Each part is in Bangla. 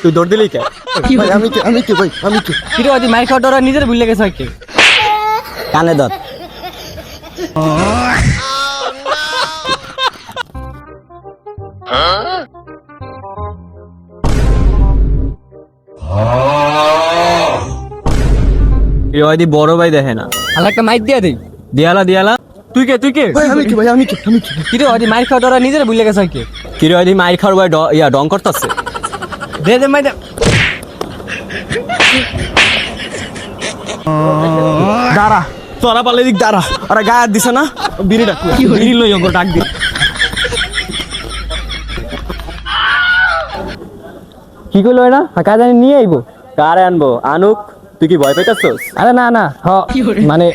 তুই দৌড় দিলি কে? ভাই আমি কে ভাই আমি কে? কিরে ওই মাইর খাওয়া ডরা নিজের ভুলে গেছে কে? কানে ধর। ওই বড় ভাই দেখে না, আর একটা মাইর দিয়া দেই। দিয়ালা দিয়ালা। তুই কে? ভাই আমি কে? কিরে ওই মাইর খাওয়া ডরা নিজের ভুলে গেছে কে? কিরে ওই মাইর খাওয়ার ভাই ডং করতেছে। দে দে মাইর দে। দাঁড়া, তোরা পালে দিক দাঁড়া। ওরা গায়ে দিছে না, বিড়ি ডাক, বিড়ি লই ওকে ডাক দি। কি কইলো এটা? কাজ জানি নিয়ে আইবো। কারে আনবো? আনুক। তুই কি ভয় পাইতাছস? আরে না না, মানে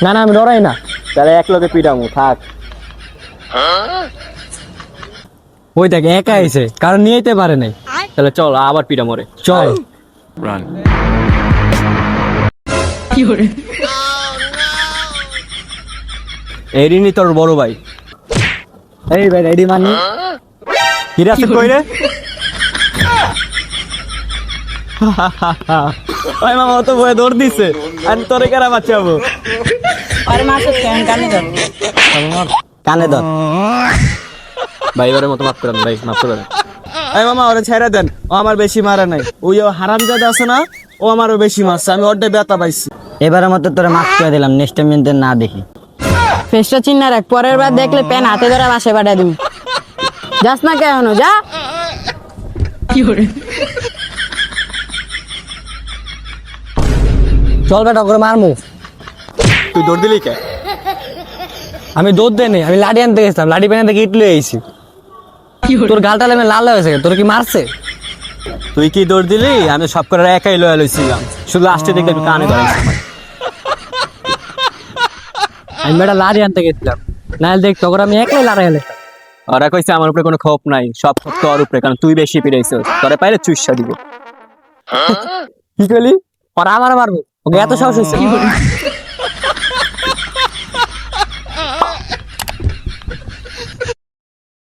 না না আমি ডরাই না। তাহলে এক লগে পিটামু, থাক। ওই দেখ একা আইছে, কারণ নিয়ে আইতে পারে নাই। তাহলে চল আবার পিটা মরে। চল। এরিনি তোর বড় ভাই। এই ভাই রেডি মানি। হিরা তুই কই রে? ওই মামা তো বয়ে দৌড় দিছে, আর তোরে কারা বাঁচাবো? আরে মাসে কেন কানে ধর কানে ধর। ভাই এবারে মতো মাফ করেন ভাই, মাফ করেন। এই মামা ওরে ছেড়ে দেন, ও আমার বেশি মারে নাই। ওই হারামজাদা আছে না, ও আমারও বেশি মারছে, আমি ওরটা ব্যথা পাইছি। এবারের মতো তোরে মাফ করে দিলাম, নেক্সট টাইম যেন না দেখি। ফেসটা চিন্না রাখ, পরের বার দেখলে পেন হাতে ধরে বাসে পাঠিয়ে দিবি। যাস না কেন যা। চল বেটা করে মারমু। তুই দৌড় দিলি কে? আমি দৌড় দেই নাই, আমি লাঠি আনতে গেছিলাম, লাঠি পেনে থেকে ইট লয়ে আইছি। তোর গালটা লেমে লাল হয়েছে, তোর কি মারছে? তুই কি দৌড় দিলি? আমি সব করে একাই লয়ে লইছিলাম, শুধু লাস্টে দেখলে একটু কানে ধরাইছি। আমি বেটা লাঠি আনতে গেছিলাম, নাহলে দেখ তখন আমি একলাই লড়াই হলে। ওরা কইছে আমার উপরে কোনো ক্ষোভ নাই, সব ক্ষোভ তোর উপরে, কারণ তুই বেশি পিড়াইছিস। তোরে পাইলে চুইসা দিব। কি করলি? ওরা আমার মারবো, ওকে এত সাহস হয়েছে?